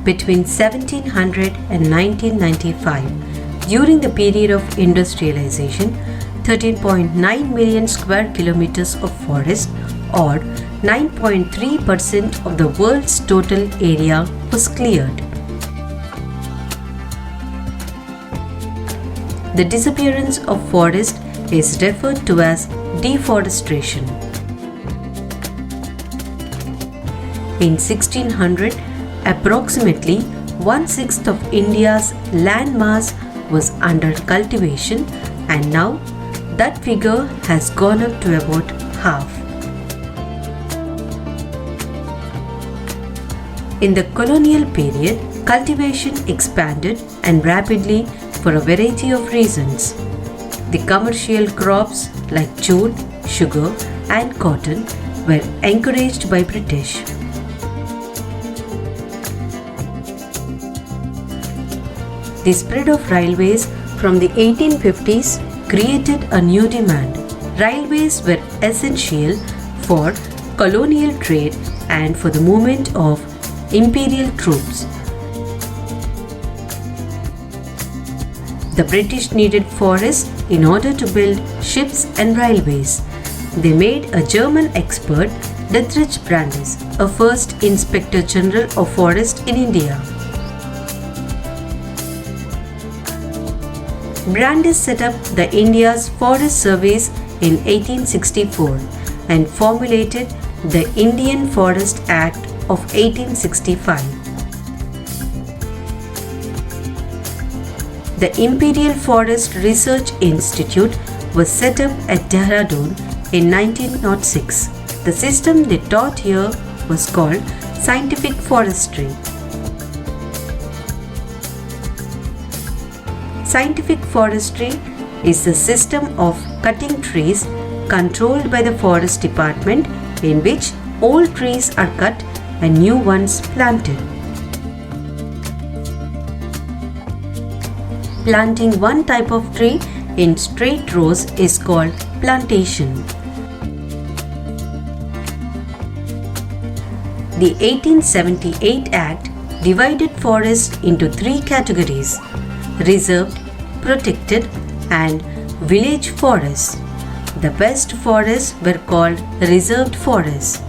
Between 1700 and 1995, during the period of industrialization, 13.9 million square kilometers of forest, or 9.3% of the world's total area, was cleared. The disappearance of forest is referred to as deforestation. In 1600, approximately 1/6 of India's land mass was under cultivation, and now that figure has gone up to about half. In the colonial period, cultivation expanded and rapidly for a variety of reasons. The commercial crops like jute, sugar, and cotton were encouraged by British. The spread of railways from the 1850s created a new demand. Railways were essential for colonial trade and for the movement of imperial troops. The British needed forests in order to build ships and railways. They made a German expert, Dietrich Brandis, a first Inspector General of Forest in India. Brandis set up the India's Forest Service in 1864 and formulated the Indian Forest Act of 1865. The Imperial Forest Research Institute was set up at Dehradun in 1906. The system they taught here was called scientific forestry. Scientific forestry is the system of cutting trees controlled by the Forest Department, in which old trees are cut and new ones planted. Planting one type of tree in straight rows is called plantation. The 1878 Act divided forests into three categories: reserved, protected, and village forests. The best forests were called reserved forests.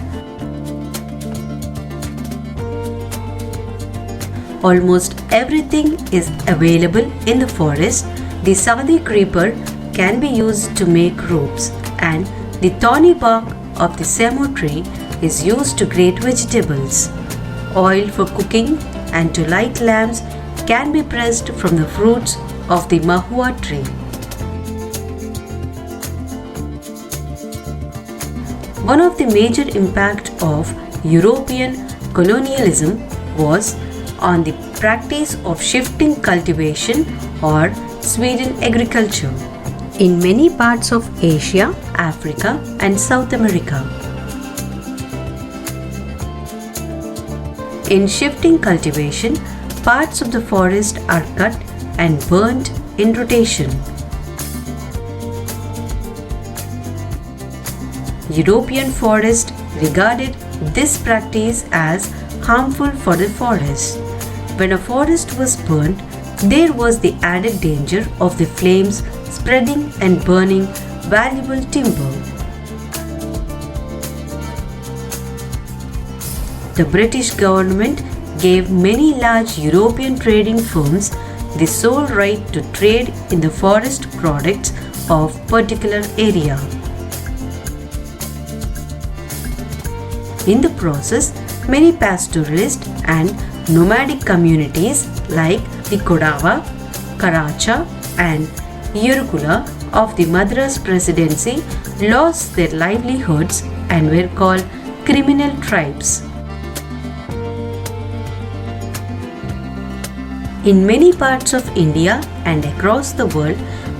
Almost everything is available in the forest. The Saudi creeper can be used to make ropes, and the thorny bark of the semo tree is used to grate vegetables. Oil for cooking and to light lamps can be pressed from the fruits of the mahua tree. One of the major impacts of European colonialism was on the practice of shifting cultivation or Sweden agriculture in many parts of Asia, Africa, and South America. In shifting cultivation, parts of the forest are cut and burnt in rotation. European forests regarded this practice as harmful for the forest. When a forest was burnt, there was the added danger of the flames spreading and burning valuable timber. The British government gave many large European trading firms the sole right to trade in the forest products of particular area. In the process, many pastoralist and nomadic communities like the Kodava, Karacha, and Yerukula of the Madras Presidency lost their livelihoods and were called criminal tribes. In many parts of India and across the world,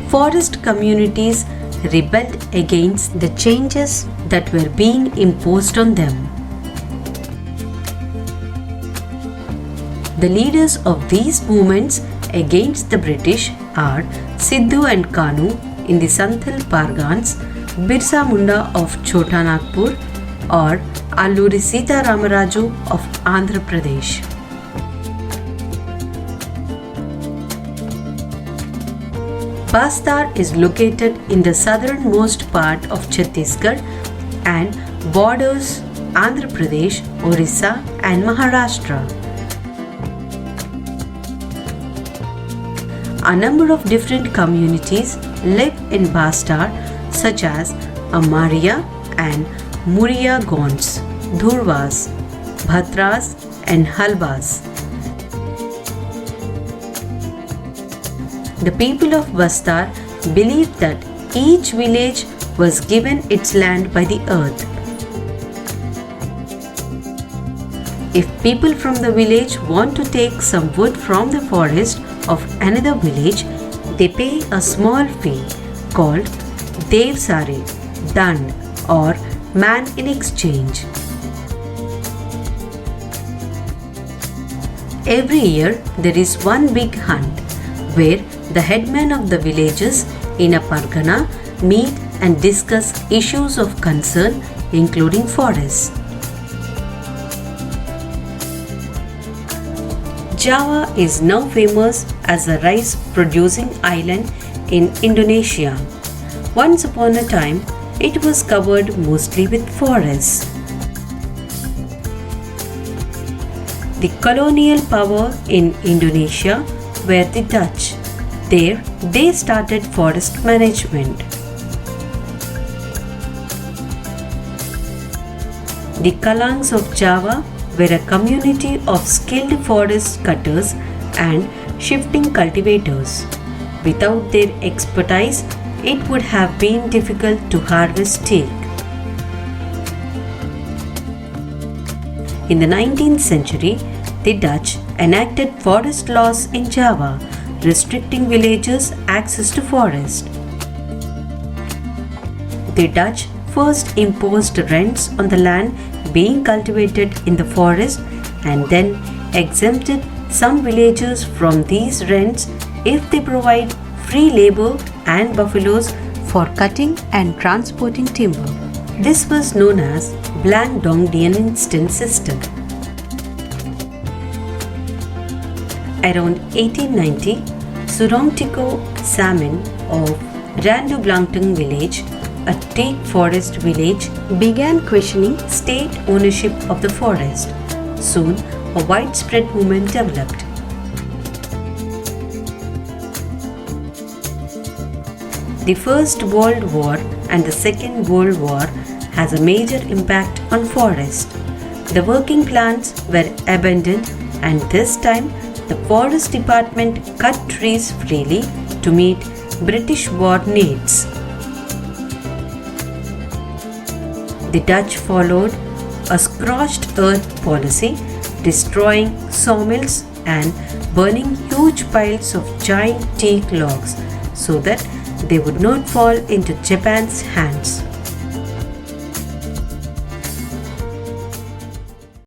forest communities rebelled against the changes that were being imposed on them. The leaders of these movements against the British are Sidhu and Kanu in the Santhal Pargans, Birsa Munda of Chota Nagpur or Alluri Sita Ramaraju of Andhra Pradesh. Bastar is located in the southernmost part of Chhattisgarh and borders Andhra Pradesh, Orissa and Maharashtra. A number of different communities live in Bastar such as Amaria and Muria Gonds, Dhurwas, Bhatras and Halbas. The people of Bastar believe that each village was given its land by the earth. If people from the village want to take some wood from the forest of another village, they pay a small fee called Devsare, Dand or man in exchange. Every year there is one big hunt where the headmen of the villages in a pargana meet and discuss issues of concern including forests. Java is now famous as a rice producing island in Indonesia. Once upon a time, it was covered mostly with forests. The colonial power in Indonesia were the Dutch. There, they started forest management. The Kalangs of Java were a community of skilled forest cutters and shifting cultivators. Without their expertise, it would have been difficult to harvest teak. In the 19th century, the Dutch enacted forest laws in Java, restricting villagers' access to forest. The Dutch first imposed rents on the land being cultivated in the forest and then exempted some villagers from these rents if they provide free labor and buffaloes for cutting and transporting timber. This was known as Blanc Dongdian Instant System. Around 1890, Surongtiko Salmon of Randu Blangtung village, a teak forest village, began questioning state ownership of the forest. Soon, a widespread movement developed. The First World War and the Second World War has a major impact on forest. The working plants were abandoned and this time the Forest Department cut trees freely to meet British war needs. The Dutch followed a scorched earth policy, destroying sawmills and burning huge piles of giant teak logs so that they would not fall into Japan's hands.